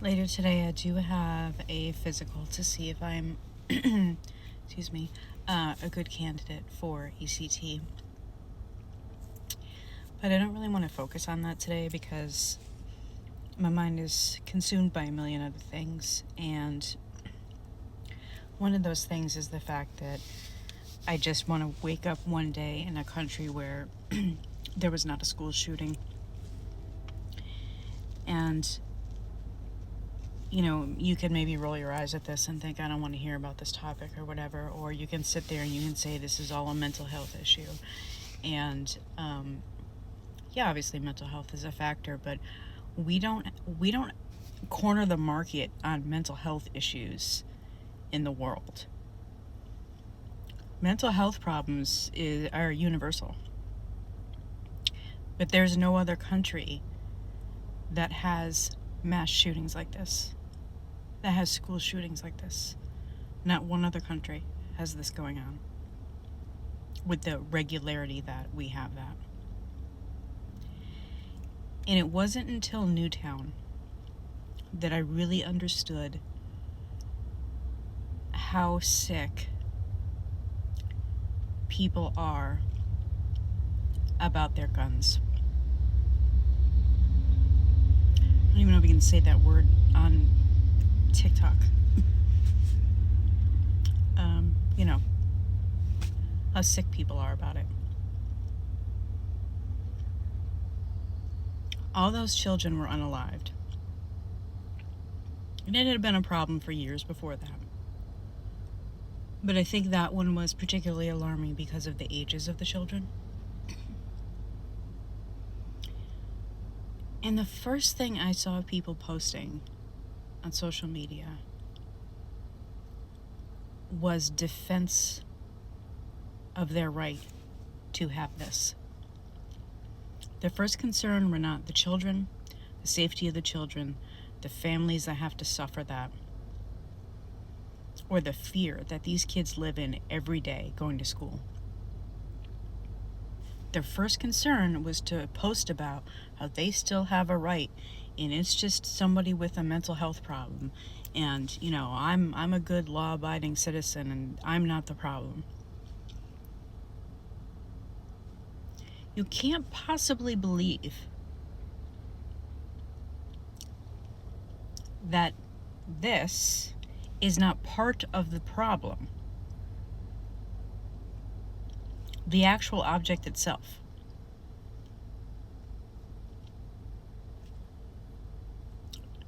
Later today, I do have a physical to see if I'm, excuse me, a good candidate for ECT. But I don't really want to focus on that today because my mind is consumed by a million other things. And one of those things is the fact that I just want to wake up one day in a country where there was not a school shooting. And you know, you can maybe roll your eyes at this and think, I don't want to hear about this topic or whatever, or you can sit there and you can say this is all a mental health issue. And yeah, obviously mental health is a factor, but we don't corner the market on mental health issues in the world. Mental health problems are universal. But there's no other country that has mass shootings like this, that has school shootings like this. Not one other country has this going on with the regularity that we have that. And it wasn't until Newtown that I really understood how sick people are about their guns. I don't even know if you can say that word on TikTok. You know, how sick people are about it. All those children were unalived. And it had been a problem for years before that. But I think that one was particularly alarming because of the ages of the children. And the first thing I saw people posting on social media was defense of their right to have this. Their first concern were not the children, the safety of the children, the families that have to suffer that, or the fear that these kids live in every day going to school. Their first concern was to post about how they still have a right, and it's just somebody with a mental health problem, and you know, I'm a good law-abiding citizen and I'm not the problem. You can't possibly believe that this is not part of the problem. The actual object itself.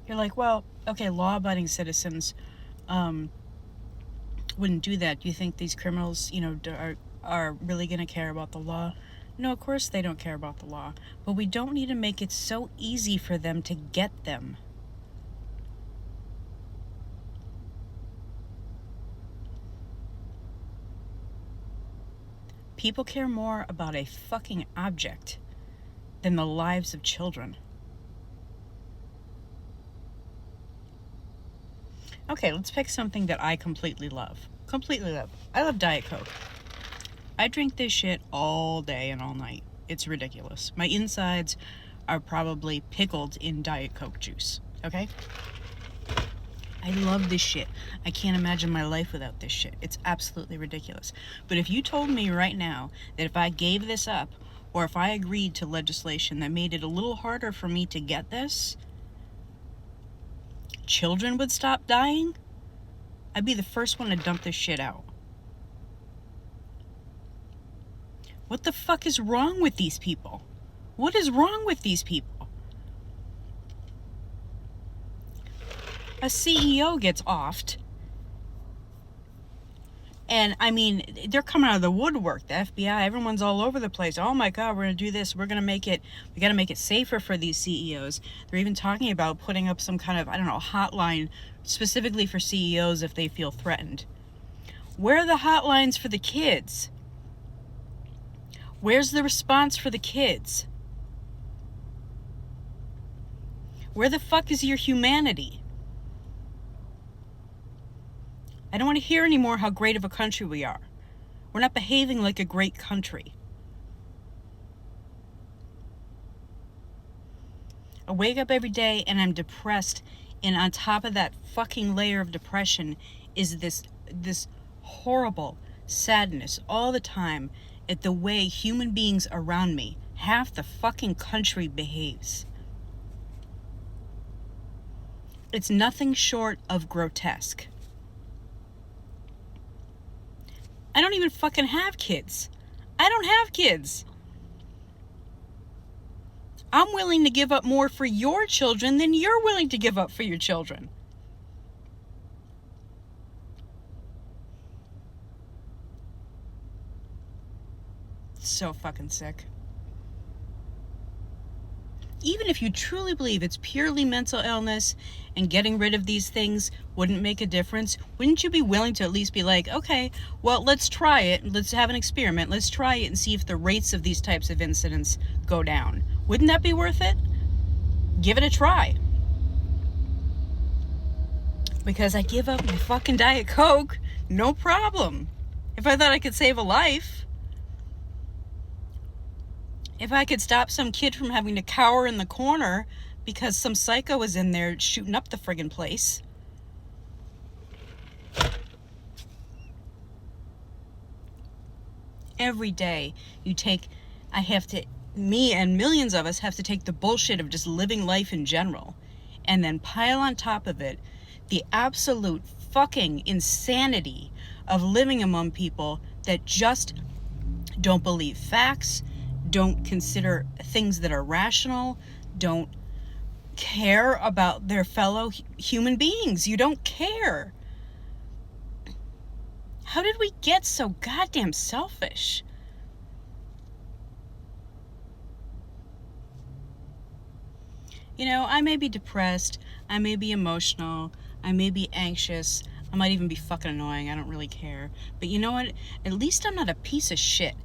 You're like, well, okay, law-abiding citizens wouldn't do that. Do you think these criminals, you know, are really going to care about the law? No, of course they don't care about the law. But we don't need to make it so easy for them to get them. People care more about a fucking object than the lives of children. Okay, let's pick something that I completely love. I love Diet Coke. I drink this shit all day and all night. It's ridiculous. My insides are probably pickled in Diet Coke juice, okay? I love this shit. I can't imagine my life without this shit. It's absolutely ridiculous. But if you told me right now that if I gave this up, or if I agreed to legislation that made it a little harder for me to get this, children would stop dying, I'd be the first one to dump this shit out. What the fuck is wrong with these people? What is wrong with these people? A CEO gets offed. And I mean, they're coming out of the woodwork. The FBI, everyone's all over the place. Oh my God, we're going to do this. We got to make it safer for these CEOs. They're even talking about putting up some kind of, I don't know, hotline specifically for CEOs if they feel threatened. Where are the hotlines for the kids? Where's the response for the kids? Where the fuck is your humanity? I don't want to hear anymore how great of a country we are. We're not behaving like a great country. I wake up every day and I'm depressed And on top of that fucking layer of depression is this horrible sadness all the time at the way human beings around me, half the fucking country, behaves. It's nothing short of grotesque. I don't even fucking have kids. I don't have kids. I'm willing to give up more for your children than you're willing to give up for your children. So fucking sick. Even if you truly believe it's purely mental illness and getting rid of these things wouldn't make a difference, wouldn't you be willing to at least be like, okay, well, let's try it. Let's have an experiment. Let's try it and see if the rates of these types of incidents go down. Wouldn't that be worth it? Give it a try. Because I give up my fucking Diet Coke, no problem. If I thought I could save a life. If I could stop some kid from having to cower in the corner because some psycho was in there shooting up the friggin' place. Every day me and millions of us have to take the bullshit of just living life in general and then pile on top of it the absolute fucking insanity of living among people that just don't believe facts, don't consider things that are rational, don't care about their fellow human beings. You don't care. How did we get so goddamn selfish? You know, I may be depressed, I may be emotional, I may be anxious, I might even be fucking annoying, I don't really care. But you know what? At least I'm not a piece of shit.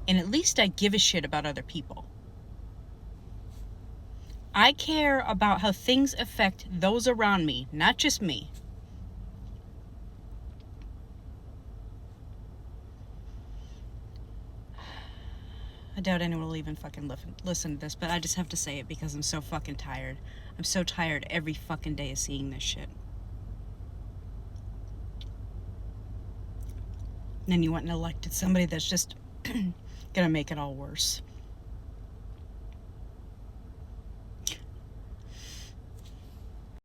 And at least I give a shit about other people. I care about how things affect those around me, not just me. I doubt anyone will even fucking listen to this, but I just have to say it because I'm so fucking tired. I'm so tired every fucking day of seeing this shit. And then you went and elected somebody that's just gonna make it all worse.